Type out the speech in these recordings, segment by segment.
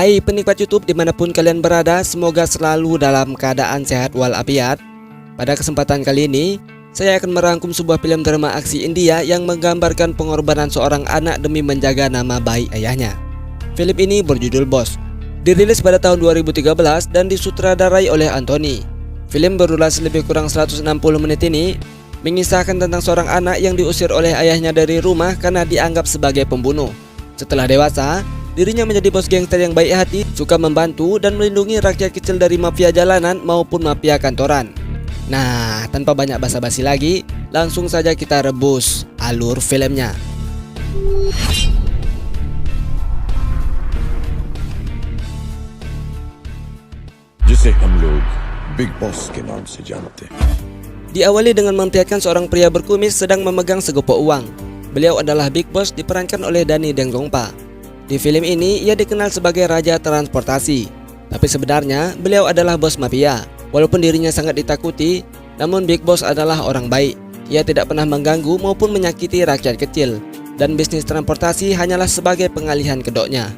Hai penikmat YouTube dimanapun kalian berada, semoga selalu dalam keadaan sehat walafiat. Pada kesempatan kali ini, saya akan merangkum sebuah film drama aksi India yang menggambarkan pengorbanan seorang anak demi menjaga nama baik ayahnya. Film ini berjudul Boss. Dirilis pada tahun 2013 dan disutradarai oleh Anthony. Film berdurasi lebih kurang 160 menit ini mengisahkan tentang seorang anak yang diusir oleh ayahnya dari rumah karena dianggap sebagai pembunuh. Setelah dewasa, dirinya menjadi bos gangster yang baik hati, suka membantu dan melindungi rakyat kecil dari mafia jalanan maupun mafia kantoran. Nah, tanpa banyak basa-basi lagi, langsung saja kita rebus alur filmnya. जिसे हम लोग big boss के नाम से जानते हैं. Diawali dengan memperlihatkan seorang pria berkumis sedang memegang segopok uang. Beliau adalah Big Boss, diperankan oleh Danny Dengongpa. Di film ini ia dikenal sebagai raja transportasi, tapi sebenarnya beliau adalah bos mafia. Walaupun dirinya sangat ditakuti, namun Big Boss adalah orang baik. Ia tidak pernah mengganggu maupun menyakiti rakyat kecil, dan bisnis transportasi hanyalah sebagai pengalihan kedoknya.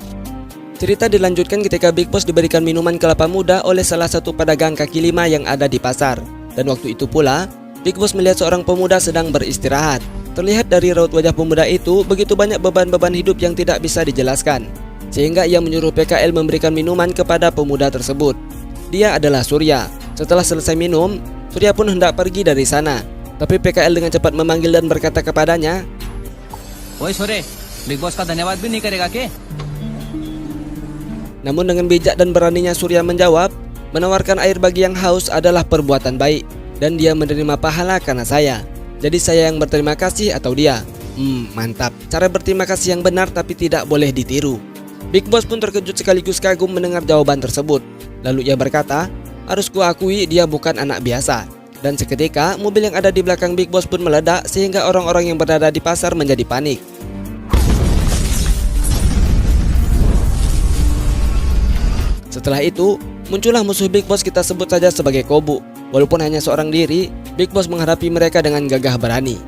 Cerita dilanjutkan ketika Big Boss diberikan minuman kelapa muda oleh salah satu pedagang kaki lima yang ada di pasar. Dan waktu itu pula, Big Boss melihat seorang pemuda sedang beristirahat. Terlihat dari raut wajah pemuda itu begitu banyak beban-beban hidup yang tidak bisa dijelaskan, sehingga ia menyuruh PKL memberikan minuman kepada pemuda tersebut. Dia adalah Surya. Setelah selesai minum, Surya pun hendak pergi dari sana, tapi PKL dengan cepat memanggil dan berkata kepadanya, "Oi Sore, Big Boss ka धन्यवाद भी नहीं करेगा के?" Namun dengan bijak dan beraninya Surya menjawab, menawarkan air bagi yang haus adalah perbuatan baik, dan dia menerima pahala karena saya. Jadi saya yang berterima kasih atau dia? Mantap. Cara berterima kasih yang benar tapi tidak boleh ditiru. Big Boss pun terkejut sekaligus kagum mendengar jawaban tersebut. Lalu ia berkata, harus kuakui dia bukan anak biasa. Dan seketika mobil yang ada di belakang Big Boss pun meledak sehingga orang-orang yang berada di pasar menjadi panik. Setelah itu, muncullah musuh Big Boss, kita sebut saja sebagai Kobu. Walaupun hanya seorang diri, Big Boss menghadapi mereka dengan gagah berani.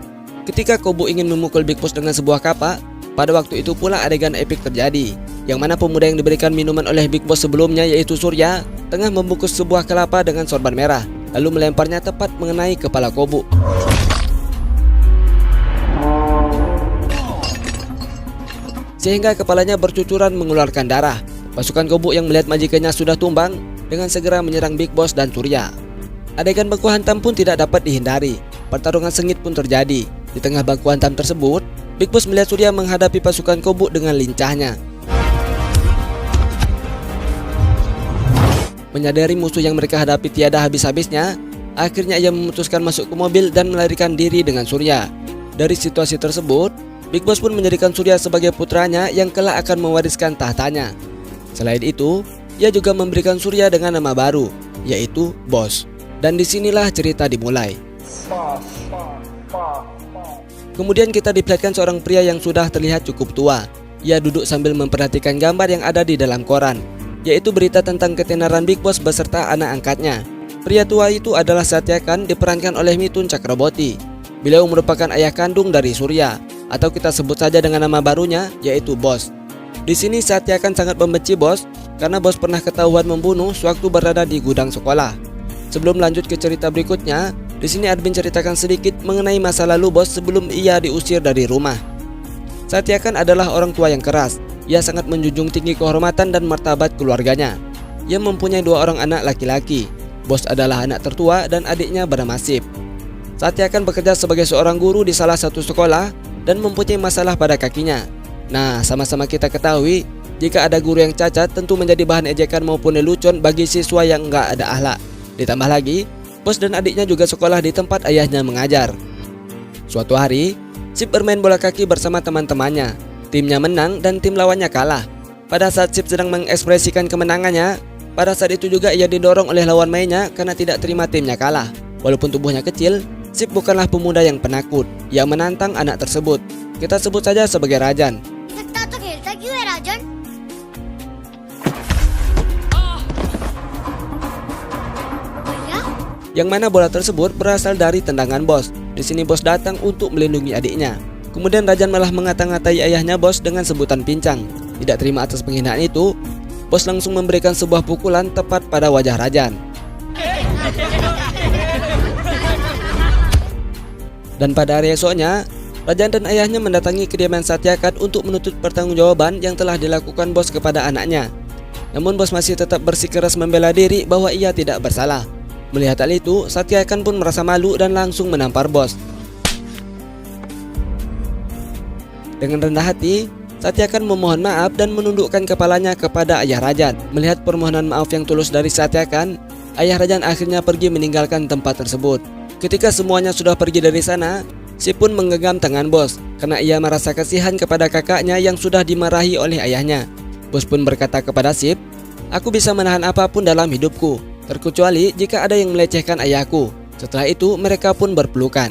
Ketika Kobu ingin memukul Big Boss dengan sebuah kapak, pada waktu itu pula adegan epik terjadi, yang mana pemuda yang diberikan minuman oleh Big Boss sebelumnya, yaitu Surya, tengah membungkus sebuah kelapa dengan sorban merah, lalu melemparnya tepat mengenai kepala Kobu. Sehingga kepalanya bercucuran mengeluarkan darah. Pasukan Kobu yang melihat majikannya sudah tumbang dengan segera menyerang Big Boss dan Surya. Adegan baku hantam pun tidak dapat dihindari. Pertarungan sengit pun terjadi. Di tengah baku hantam tersebut, Big Boss melihat Surya menghadapi pasukan Kobu dengan lincahnya. Menyadari musuh yang mereka hadapi tiada habis-habisnya, akhirnya ia memutuskan masuk ke mobil dan melarikan diri dengan Surya. Dari situasi tersebut, Big Boss pun menjadikan Surya sebagai putranya yang kelak akan mewariskan tahtanya. Selain itu, ia juga memberikan Surya dengan nama baru, yaitu Boss. Dan disinilah cerita dimulai. Kemudian kita diperlihatkan seorang pria yang sudah terlihat cukup tua. Ia duduk sambil memperhatikan gambar yang ada di dalam koran, yaitu berita tentang ketenaran Big Boss beserta anak angkatnya. Pria tua itu adalah Satyakan, diperankan oleh Mithun Chakraborty. Beliau merupakan ayah kandung dari Surya, atau kita sebut saja dengan nama barunya, yaitu Boss. Di sini Satyakan sangat membenci Boss karena Boss pernah ketahuan membunuh sewaktu berada di gudang sekolah. Sebelum lanjut ke cerita berikutnya, di sini admin ceritakan sedikit mengenai masa lalu Boss sebelum ia diusir dari rumah. Satyakan adalah orang tua yang keras. Ia sangat menjunjung tinggi kehormatan dan martabat keluarganya. Ia mempunyai 2 orang anak laki-laki. Boss adalah anak tertua dan adiknya bernama Sip. Satyakan bekerja sebagai seorang guru di salah satu sekolah dan mempunyai masalah pada kakinya. Nah, sama-sama kita ketahui, jika ada guru yang cacat tentu menjadi bahan ejekan maupun lelucon bagi siswa yang enggak ada akhlak. Ditambah lagi, Boss dan adiknya juga sekolah di tempat ayahnya mengajar. Suatu hari, Sip bermain bola kaki bersama teman-temannya. Timnya menang dan tim lawannya kalah. Pada saat Sip sedang mengekspresikan kemenangannya, pada saat itu juga ia didorong oleh lawan mainnya karena tidak terima timnya kalah. Walaupun tubuhnya kecil, Sip bukanlah pemuda yang penakut. Ia menantang anak tersebut. Kita sebut saja sebagai Rajan. Yang mana bola tersebut berasal dari tendangan Boss. Di sini Boss datang untuk melindungi adiknya. Kemudian Rajan malah mengata-ngatai ayahnya Boss dengan sebutan pincang. Tidak terima atas penghinaan itu, bos langsung memberikan sebuah pukulan tepat pada wajah Rajan. Dan pada hari esoknya, Rajan dan ayahnya mendatangi kediaman Satyakan untuk menuntut pertanggungjawaban yang telah dilakukan bos kepada anaknya. Namun bos masih tetap bersikeras membela diri bahwa ia tidak bersalah. Melihat hal itu, Satyakan pun merasa malu dan langsung menampar bos. Dengan rendah hati, Satyakan memohon maaf dan menundukkan kepalanya kepada ayah Rajan. Melihat permohonan maaf yang tulus dari Satyakan, ayah Rajan akhirnya pergi meninggalkan tempat tersebut. Ketika semuanya sudah pergi dari sana, Sip pun menggenggam tangan bos karena ia merasa kasihan kepada kakaknya yang sudah dimarahi oleh ayahnya. Bos pun berkata kepada Sip, "Aku bisa menahan apapun dalam hidupku, terkecuali jika ada yang melecehkan ayahku." Setelah itu mereka pun berpelukan.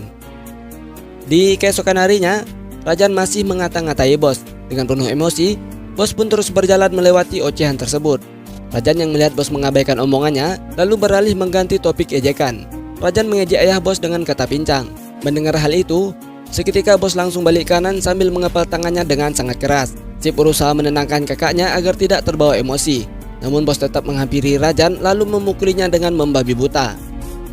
Di keesokan harinya, Rajan masih ngata-ngatai bos. Dengan penuh emosi, bos pun terus berjalan melewati ocehan tersebut. Rajan yang melihat bos mengabaikan omongannya, lalu beralih mengganti topik ejekan. Rajan mengejek ayah bos dengan kata pincang. Mendengar hal itu, seketika bos langsung balik kanan sambil mengepal tangannya dengan sangat keras. Sip berusaha menenangkan kakaknya agar tidak terbawa emosi. Namun bos tetap menghampiri Rajan lalu memukulinya dengan membabi buta.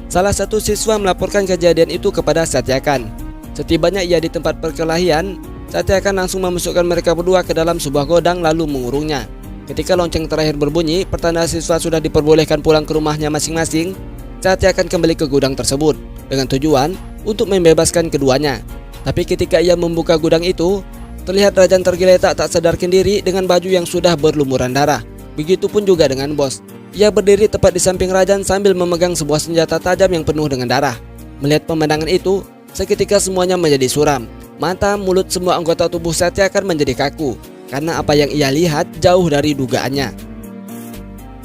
Salah satu siswa melaporkan kejadian itu kepada Satyakan. Setibanya ia di tempat perkelahian, Satyakan langsung memasukkan mereka berdua ke dalam sebuah godang lalu mengurungnya. Ketika lonceng terakhir berbunyi, pertanda siswa sudah diperbolehkan pulang ke rumahnya masing-masing. Satyakan kembali ke gudang tersebut dengan tujuan untuk membebaskan keduanya. Tapi ketika ia membuka gudang itu, terlihat Rajan tergeletak tak sadarkan diri dengan baju yang sudah berlumuran darah. Begitupun juga dengan bos. Ia berdiri tepat di samping Rajan sambil memegang sebuah senjata tajam yang penuh dengan darah. Melihat pemandangan itu, seketika semuanya menjadi suram. Mata, mulut, semua anggota tubuh Satyakan menjadi kaku karena apa yang ia lihat jauh dari dugaannya.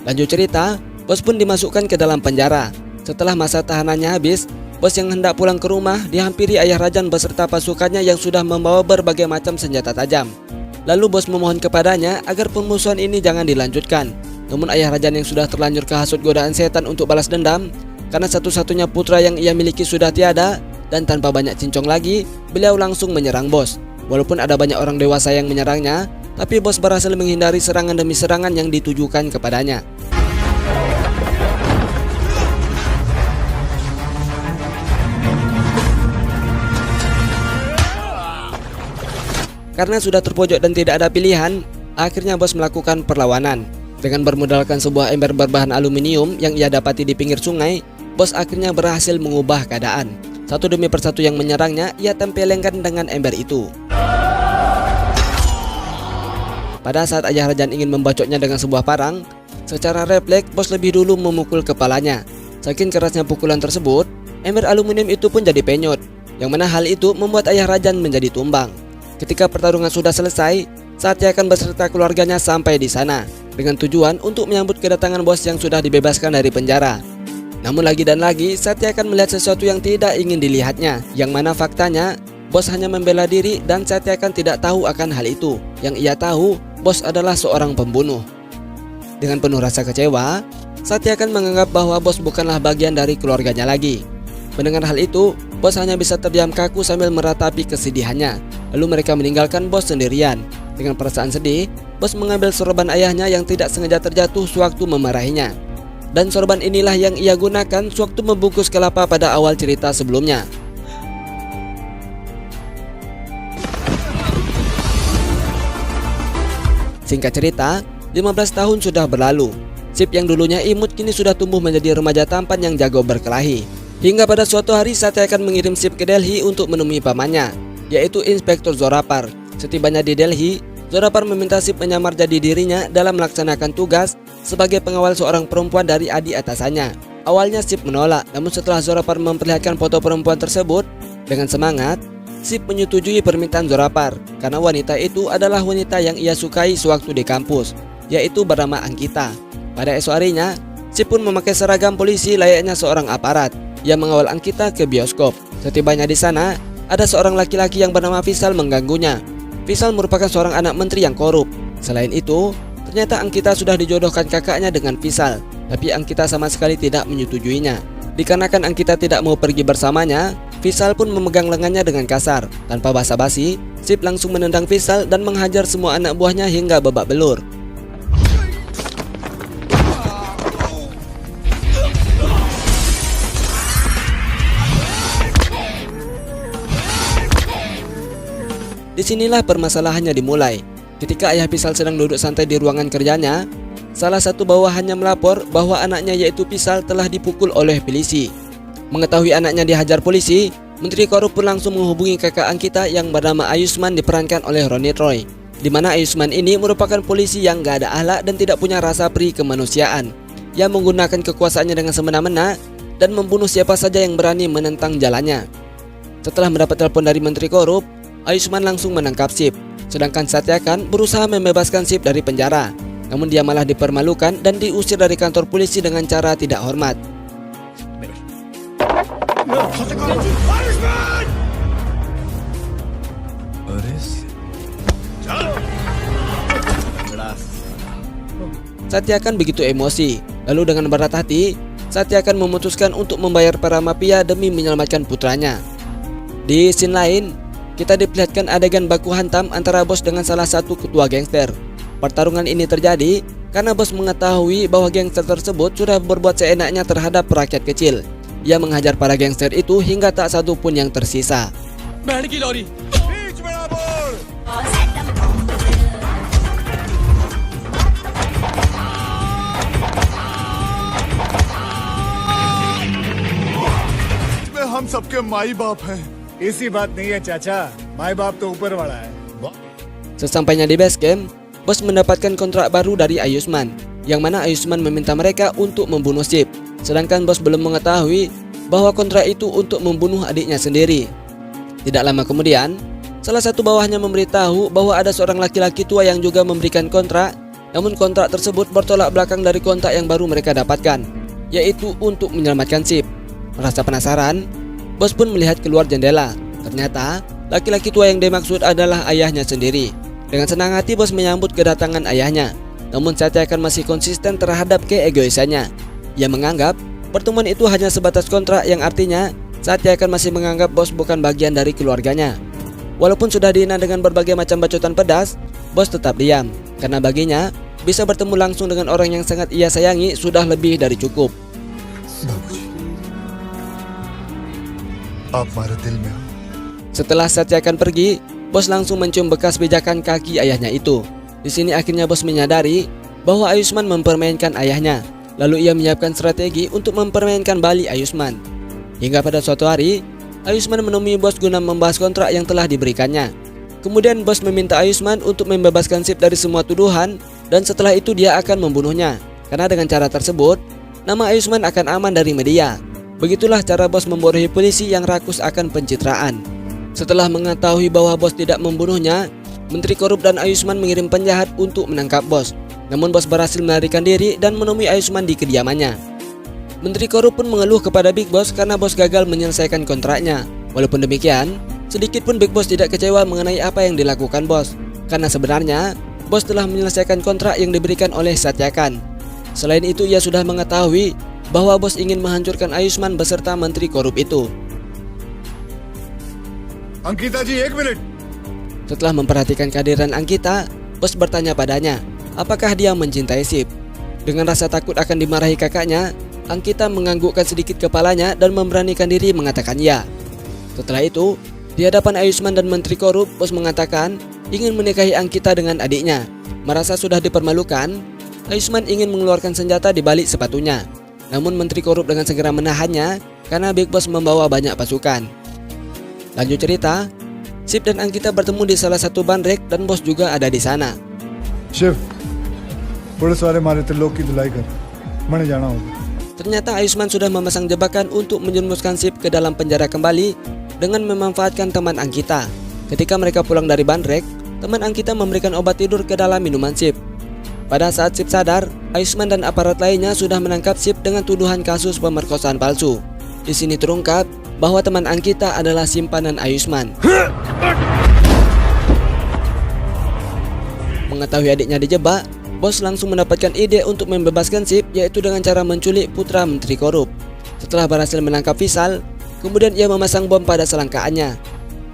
Lanjut cerita, bos pun dimasukkan ke dalam penjara. Setelah masa tahanannya habis, bos yang hendak pulang ke rumah dihampiri ayah Rajan beserta pasukannya yang sudah membawa berbagai macam senjata tajam. Lalu bos memohon kepadanya agar permusuhan ini jangan dilanjutkan. Namun ayah Rajan yang sudah terlanjur kehasut godaan setan untuk balas dendam, karena satu-satunya putra yang ia miliki sudah tiada, dan tanpa banyak cincong lagi, beliau langsung menyerang bos. Walaupun ada banyak orang dewasa yang menyerangnya, tapi bos berhasil menghindari serangan demi serangan yang ditujukan kepadanya. Karena sudah terpojok dan tidak ada pilihan, akhirnya bos melakukan perlawanan. Dengan bermodalkan sebuah ember berbahan aluminium yang ia dapati di pinggir sungai, bos akhirnya berhasil mengubah keadaan. Satu demi persatu yang menyerangnya, ia tempelengkan dengan ember itu. Pada saat ayah Rajan ingin membacoknya dengan sebuah parang, secara refleks bos lebih dulu memukul kepalanya. Saking kerasnya pukulan tersebut, ember aluminium itu pun jadi penyot, yang mana hal itu membuat ayah Rajan menjadi tumbang. Ketika pertarungan sudah selesai, Satyakan beserta keluarganya sampai di sana dengan tujuan untuk menyambut kedatangan bos yang sudah dibebaskan dari penjara. Namun lagi dan lagi, Satyakan melihat sesuatu yang tidak ingin dilihatnya, yang mana faktanya bos hanya membela diri dan Satyakan tidak tahu akan hal itu. Yang ia tahu, bos adalah seorang pembunuh. Dengan penuh rasa kecewa, Satyakan menganggap bahwa bos bukanlah bagian dari keluarganya lagi. Mendengar hal itu, bos hanya bisa terdiam kaku sambil meratapi kesedihannya. Lalu mereka meninggalkan bos sendirian. Dengan perasaan sedih, bos mengambil sorban ayahnya yang tidak sengaja terjatuh sewaktu memarahinya. Dan sorban inilah yang ia gunakan sewaktu membungkus kelapa pada awal cerita sebelumnya. Singkat cerita, 15 tahun sudah berlalu. Sip yang dulunya imut kini sudah tumbuh menjadi remaja tampan yang jago berkelahi. Hingga pada suatu hari Satyakan mengirim Sip ke Delhi untuk menemui pamannya, yaitu Inspektur Zorapar. Setibanya di Delhi, Zorapar meminta Sip menyamar jadi dirinya dalam melaksanakan tugas sebagai pengawal seorang perempuan dari adik atasannya. Awalnya Sip menolak, namun setelah Zorapar memperlihatkan foto perempuan tersebut, dengan semangat, Sip menyetujui permintaan Zorapar karena wanita itu adalah wanita yang ia sukai sewaktu di kampus, yaitu bernama Ankita. Pada esok harinya, Sip pun memakai seragam polisi layaknya seorang aparat. Ia mengawal Ankita ke bioskop. Setibanya di sana, ada seorang laki-laki yang bernama Vishal mengganggunya. Vishal merupakan seorang anak menteri yang korup. Selain itu, ternyata Ankita sudah dijodohkan kakaknya dengan Vishal, tapi Ankita sama sekali tidak menyetujuinya. Dikarenakan Ankita tidak mau pergi bersamanya, Vishal pun memegang lengannya dengan kasar. Tanpa basa-basi, Sip langsung menendang Vishal dan menghajar semua anak buahnya hingga babak belur. Disinilah permasalahannya dimulai. Ketika ayah Pisal sedang duduk santai di ruangan kerjanya, salah satu bawahannya melapor bahwa anaknya yaitu Pisal telah dipukul oleh polisi. Mengetahui anaknya dihajar polisi, Menteri Korup pun langsung menghubungi kakak Ankita yang bernama Ayusman diperankan oleh Ronit Roy, di mana Ayusman ini merupakan polisi yang gak ada akhlak dan tidak punya rasa peri kemanusiaan, yang menggunakan kekuasaannya dengan semena-mena dan membunuh siapa saja yang berani menentang jalannya. Setelah mendapat telepon dari Menteri Korup, Ayusman langsung menangkap Sip, sedangkan Satya Khan berusaha membebaskan Sip dari penjara. Namun dia malah dipermalukan dan diusir dari kantor polisi dengan cara tidak hormat. Satya Khan begitu emosi, lalu dengan berat hati, Satya Khan memutuskan untuk membayar para mafia demi menyelamatkan putranya. Di scene lain, kita diperlihatkan adegan baku hantam antara bos dengan salah satu ketua gangster. Pertarungan ini terjadi karena bos mengetahui bahwa gangster tersebut sudah berbuat seenaknya terhadap rakyat kecil. Ia menghajar para gangster itu hingga tak satu pun yang tersisa. हम सबके माई बाप हैं। ऐसी बात नहीं है चाचा, माई बाप तो ऊपर वाला है। Sesampainya di base camp, bos mendapatkan kontrak baru dari Ayusman, yang mana Ayusman meminta mereka untuk membunuh Sip, sedangkan bos belum mengetahui bahwa kontrak itu untuk membunuh adiknya sendiri. Tidak lama kemudian, salah satu bawahnya memberitahu bahwa ada seorang laki-laki tua yang juga memberikan kontrak, namun kontrak tersebut bertolak belakang dari kontrak yang baru mereka dapatkan, yaitu untuk menyelamatkan Sip. Merasa penasaran, bos pun melihat keluar jendela. Ternyata laki-laki tua yang dimaksud adalah ayahnya sendiri. Dengan senang hati bos menyambut kedatangan ayahnya. Namun Satya Khan masih konsisten terhadap keegoisannya. Ia menganggap pertemuan itu hanya sebatas kontrak, yang artinya Satya Khan masih menganggap bos bukan bagian dari keluarganya. Walaupun sudah dihina dengan berbagai macam bacotan pedas, bos tetap diam, karena baginya bisa bertemu langsung dengan orang yang sangat ia sayangi sudah lebih dari cukup. Setelah Satya Khan pergi, bos langsung mencium bekas pijakan kaki ayahnya itu. Di sini akhirnya bos menyadari bahwa Ayusman mempermainkan ayahnya. Lalu ia menyiapkan strategi untuk mempermainkan Bali Ayusman. Hingga pada suatu hari, Ayusman menemui bos guna membahas kontrak yang telah diberikannya. Kemudian bos meminta Ayusman untuk membebaskan Sip dari semua tuduhan, dan setelah itu dia akan membunuhnya. Karena dengan cara tersebut, nama Ayusman akan aman dari media. Begitulah cara bos membodohi polisi yang rakus akan pencitraan. Setelah mengetahui bahwa bos tidak membunuhnya, Menteri Korup dan Ayusman mengirim penjahat untuk menangkap bos. Namun bos berhasil melarikan diri dan menemui Ayusman di kediamannya. Menteri Korup pun mengeluh kepada Big Boss karena bos gagal menyelesaikan kontraknya. Walaupun demikian, sedikit pun Big Boss tidak kecewa mengenai apa yang dilakukan bos, karena sebenarnya bos telah menyelesaikan kontrak yang diberikan oleh Satya Khan. Selain itu, ia sudah mengetahui bahwa bos ingin menghancurkan Ayusman beserta Menteri Korup itu. Ankita ji, 1 minit. Setelah memperhatikan kehadiran Ankita, bos bertanya padanya, apakah dia mencintai Sip. Dengan rasa takut akan dimarahi kakaknya, Ankita menganggukkan sedikit kepalanya dan memberanikan diri mengatakan ya. Setelah itu, di hadapan Ayusman dan Menteri Korup, bos mengatakan ingin menikahi Ankita dengan adiknya. Merasa sudah dipermalukan, Ayusman ingin mengeluarkan senjata di balik sepatunya. Namun Menteri Korup dengan segera menahannya karena Big Boss membawa banyak pasukan. Lanjut cerita, Sip dan Ankita bertemu di salah satu bandrek dan bos juga ada di sana. Shiv, police वाले मारे थे लोग की धुलाई कर, मैंने जाना होगा. Ternyata Ayusman sudah memasang jebakan untuk menjerumuskan Sip ke dalam penjara kembali dengan memanfaatkan teman Ankita. Ketika mereka pulang dari bandrek, teman Ankita memberikan obat tidur ke dalam minuman Sip. Pada saat Sip sadar, Ayusman dan aparat lainnya sudah menangkap Sip dengan tuduhan kasus pemerkosaan palsu. Di sini terungkap bahwa teman Ankita adalah simpanan Ayusman. Mengetahui adiknya dijebak, bos langsung mendapatkan ide untuk membebaskan Sip, yaitu dengan cara menculik putra Menteri Korup. Setelah berhasil menangkap Visal, kemudian ia memasang bom pada selangkaannya.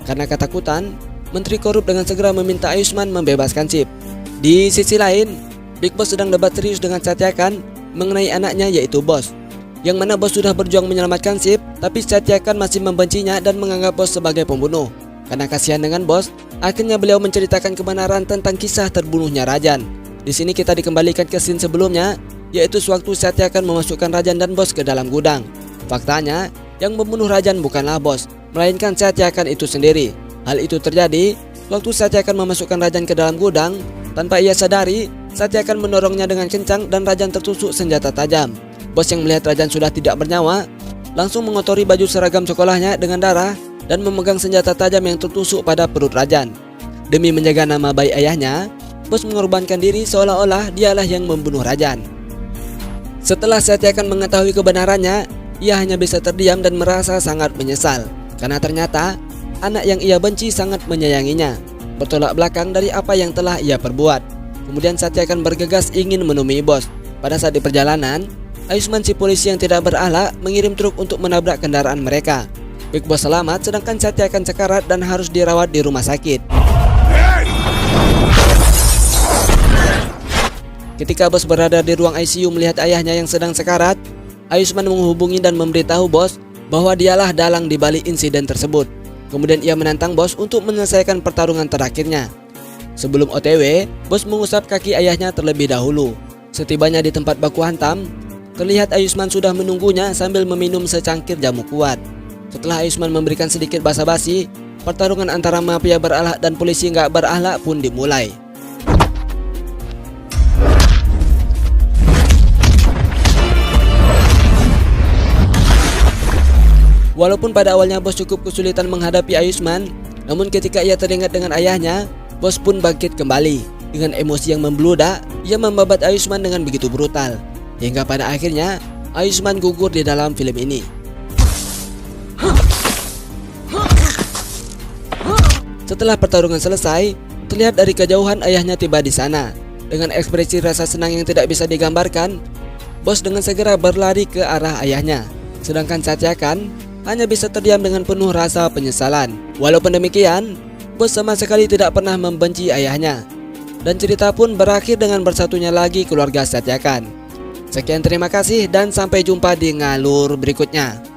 Karena ketakutan, Menteri Korup dengan segera meminta Ayusman membebaskan Sip. Di sisi lain, Big Boss sedang debat serius dengan Satya Khan mengenai anaknya yaitu Bos, yang mana Bos sudah berjuang menyelamatkan Sip, tapi Satya Khan masih membencinya dan menganggap Bos sebagai pembunuh. Karena kasihan dengan bos, akhirnya beliau menceritakan kebenaran tentang kisah terbunuhnya Rajan. Di sini kita dikembalikan ke scene sebelumnya, yaitu sewaktu Satyakan memasukkan Rajan dan bos ke dalam gudang. Faktanya, yang membunuh Rajan bukanlah bos, melainkan Satyakan itu sendiri. Hal itu terjadi waktu Satyakan memasukkan Rajan ke dalam gudang. Tanpa ia sadari, Satyakan mendorongnya dengan kencang dan Rajan tertusuk senjata tajam. Bos yang melihat Rajan sudah tidak bernyawa langsung mengotori baju seragam sekolahnya dengan darah dan memegang senjata tajam yang tertusuk pada perut Rajan. Demi menjaga nama baik ayahnya, bos mengorbankan diri seolah-olah dialah yang membunuh Rajan. Setelah Satyakan mengetahui kebenarannya, ia hanya bisa terdiam dan merasa sangat menyesal karena ternyata anak yang ia benci sangat menyayanginya, bertolak belakang dari apa yang telah ia perbuat. Kemudian Satyakan bergegas ingin menemui bos. Pada saat di perjalanan, Ayusman si polisi yang tidak berakhlak mengirim truk untuk menabrak kendaraan mereka. Big Boss selamat sedangkan Satyakan sekarat dan harus dirawat di rumah sakit. Ketika bos berada di ruang ICU melihat ayahnya yang sedang sekarat, Ayusman menghubungi dan memberitahu bos bahwa dialah dalang di balik insiden tersebut. Kemudian ia menantang bos untuk menyelesaikan pertarungan terakhirnya. Sebelum OTW, bos mengusap kaki ayahnya terlebih dahulu. Setibanya di tempat baku hantam, terlihat Ayusman sudah menunggunya sambil meminum secangkir jamu kuat. Setelah Ayusman memberikan sedikit basa-basi, pertarungan antara mafia berakhlak dan polisi nggak berakhlak pun dimulai. Walaupun pada awalnya bos cukup kesulitan menghadapi Ayusman, namun ketika ia teringat dengan ayahnya, bos pun bangkit kembali. Dengan emosi yang membludak, ia membabat Ayusman dengan begitu brutal. Hingga pada akhirnya, Ayusman gugur di dalam film ini. Setelah pertarungan selesai, terlihat dari kejauhan ayahnya tiba di sana. Dengan ekspresi rasa senang yang tidak bisa digambarkan, bos dengan segera berlari ke arah ayahnya. Sedangkan Satyakan hanya bisa terdiam dengan penuh rasa penyesalan. Walaupun demikian, bos sama sekali tidak pernah membenci ayahnya. Dan cerita pun berakhir dengan bersatunya lagi keluarga Satyakan. Sekian, terima kasih dan sampai jumpa di ngalur berikutnya.